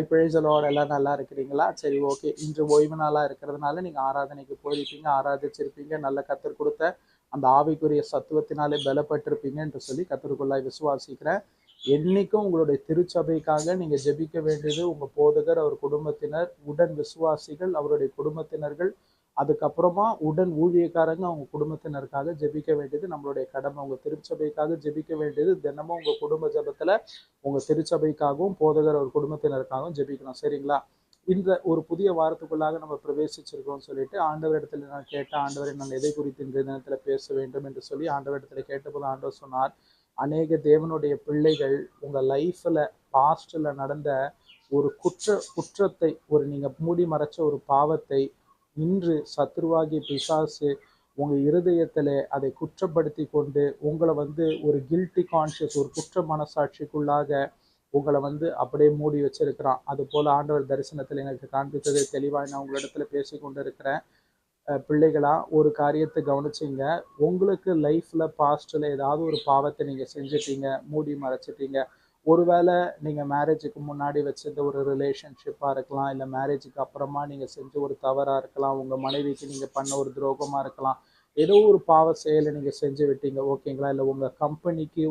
Praise the Lord. எல்லாம் நல்லா இருக்கிறீங்களா? சரி, ஓகே. இன்று ஓய்வு நாளாக இருக்கிறதுனால நீங்கள் ஆராதனைக்கு போயிருப்பீங்க, ஆராதிச்சிருப்பீங்க, நல்ல கத்தர் கொடுத்த அந்த ஆவிக்குரிய சத்துவத்தினாலே பலப்பட்டிருப்பீங்க என்று சொல்லி கத்தருக்குள்ளாய் விசுவாசிக்கிறேன். என்னைக்கும் உங்களுடைய திருச்சபைக்காக நீங்கள் ஜெபிக்க வேண்டியது உங்கள் போதகர், அவர் குடும்பத்தினர், உடன் விசுவாசிகள், அவருடைய குடும்பத்தினர்கள், அதுக்கப்புறமா உடன் ஊழியக்காரங்க, அவங்க குடும்பத்தினருக்காக ஜெபிக்க வேண்டியது நம்மளுடைய கடமை. உங்கள் திருச்சபைக்காக ஜெபிக்க வேண்டியது தினமும் உங்கள் குடும்ப ஜெபத்தில் உங்கள் திருச்சபைக்காகவும் போதகர் அவர் குடும்பத்தினருக்காகவும் ஜெபிக்கணும். சரிங்களா? இந்த ஒரு புதிய வாரத்துக்குள்ளாக நம்ம பிரவேசிச்சிருக்கோம்னு சொல்லிட்டு ஆண்டவரிடத்துல நான் கேட்டேன், ஆண்டவரை நான் எதை குறித்து இன்றைய தினத்தில் பேச வேண்டும் என்று சொல்லி ஆண்டவரிடத்துல கேட்டபோது ஆண்டவர் சொன்னார், அநேக தேவனுடைய பிள்ளைகள் உங்கள் லைஃப்பில் பாஸ்டில் நடந்த ஒரு குற்றத்தை, ஒரு நீங்கள் மூடி மறைச்ச ஒரு பாவத்தை இன்று சத்துருவாகிய பிசாசு உங்கள் இருதயத்தில் அதை குற்றப்படுத்தி கொண்டு உங்களை ஒரு கில்ட்டி கான்ஷியஸ், ஒரு குற்ற மனசாட்சிக்குள்ளாக உங்களை அப்படியே மூடி வச்சிருக்கிறான். அது போல் ஆண்டவர் தரிசனத்தில் எனக்கு காண்பித்ததை தெளிவாக நான் உங்களிடத்துல பேசி கொண்டு இருக்கிறேன். பிள்ளைகளா, ஒரு காரியத்தை கவனிச்சிங்க. உங்களுக்கு லைஃப்பில் பாஸ்டில் ஏதாவது ஒரு பாவத்தை நீங்கள் செஞ்சிட்டீங்க, மூடி மறைச்சிட்டீங்க. ஒருவேளை நீங்கள் மேரேஜுக்கு முன்னாடி வச்சிருந்த ஒரு ரிலேஷன்ஷிப்பாக இருக்கலாம், இல்லை மேரேஜுக்கு அப்புறமா நீங்கள் செஞ்ச ஒரு தவறாக இருக்கலாம், உங்கள் மனைவிக்கு நீங்கள் பண்ண ஒரு துரோகமாக இருக்கலாம், ஏதோ ஒரு பாவ செயலை நீங்கள் செஞ்சு விட்டீங்க, ஓகேங்களா? இல்லை உங்கள் கம்பெனிக்கு,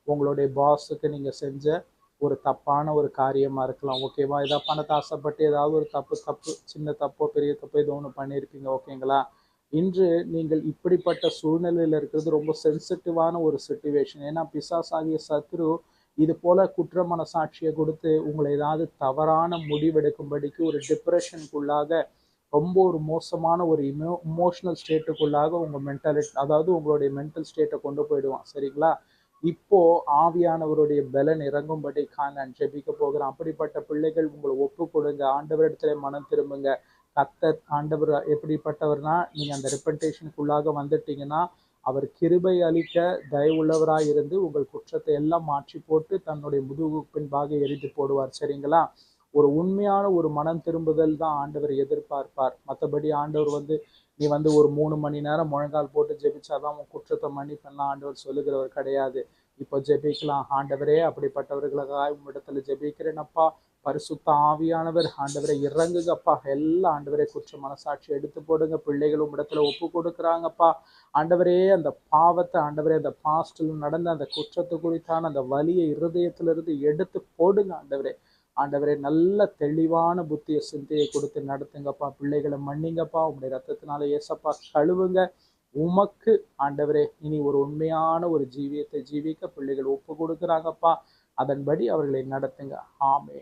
உங்களுடைய பாஸுக்கு நீங்கள் செஞ்ச ஒரு தப்பான ஒரு காரியமாக இருக்கலாம், ஓகேவா? ஏதாவது பணத்தை ஆசைப்பட்டு ஏதாவது ஒரு தப்பு, சின்ன தப்போ பெரிய தப்போ ஏதோ ஒன்று பண்ணியிருப்பீங்க, ஓகேங்களா? இன்று நீங்கள் இப்படிப்பட்ட சூழ்நிலையில் இருக்கிறது ரொம்ப சென்சிட்டிவான ஒரு சிச்சுவேஷன். ஏன்னா பிசாசாகிய சத்ரு இது போல குற்ற மனசாட்சியை கொடுத்து உங்களை ஏதாவது தவறான முடிவெடுக்கும்படிக்கு ஒரு டிப்ரெஷனுக்குள்ளாக, ரொம்ப ஒரு மோசமான ஒரு இமோஷனல் ஸ்டேட்டுக்குள்ளாக உங்கள் மென்டாலிட்டி, அதாவது உங்களுடைய மென்டல் ஸ்டேட்டை கொண்டு போயிடுவான். சரிங்களா? இப்போ ஆவியானவருடைய பலன் இறங்கும்படி நான் ஜெபிக்க போகிறேன். அப்படிப்பட்ட பிள்ளைகள் உங்களை ஒப்பு கொடுங்க, ஆண்டவரிடத்துல மனம் திரும்புங்க. கர்த்தர் ஆண்டவர் எப்படிப்பட்டவர்னா, நீங்க அந்த ரிப்பன்டேஷனுக்குள்ளாக வந்துட்டீங்கன்னா அவர் கிருபை அளிக்க தயவுள்ளவராய் இருந்து உங்கள் குற்றத்தை எல்லாம் மாற்றி போட்டு தன்னுடைய முதுகு பின்பாக எரிந்து போடுவார். சரிங்களா? ஒரு உண்மையான ஒரு மனம் திரும்புதல் தான் ஆண்டவர் எதிர்பார்ப்பார். மற்றபடி ஆண்டவர் நீ ஒரு 3 மணி நேரம் முழங்கால் போட்டு ஜெபிச்சாதான் உன் குற்றத்தை மன்னிப்பெல்லாம் ஆண்டவர் சொல்லுகிறவர் கிடையாது. இப்போ ஜெபிக்கலாம். ஆண்டவரே, அப்படிப்பட்டவர்களுக்காக உம்மிடத்துல ஜெபிக்கிறேனப்பா. பரிசுத்த ஆவியானவர் ஆண்டவரை இறங்குங்கப்பா. எல்லாம் ஆண்டவரே குற்ற மனசாட்சி எடுத்து போடுங்க. பிள்ளைகளும் இடத்துல ஒப்பு கொடுக்குறாங்கப்பா. ஆண்டவரே, அந்த பாவத்தை ஆண்டவரே, அந்த பாஸ்டில் நடந்த அந்த குற்றத்தை குறித்தான அந்த வலியை இருதயத்திலிருந்து எடுத்து போடுங்க ஆண்டவரே. ஆண்டவரே, நல்ல தெளிவான புத்திய சிந்தையை கொடுத்து நடத்துங்கப்பா. பிள்ளைகளை மன்னிங்கப்பா. உங்களுடைய ரத்தத்தினால ஏசப்பா கழுவுங்க. உமக்கு ஆண்டவரே இனி ஒரு உண்மையான ஒரு ஜீவியத்தை ஜீவிக்க பிள்ளைகள் ஒப்பு கொடுக்குறாங்கப்பா. அதன்படி அவர்களை நடத்துங்க. ஆமே.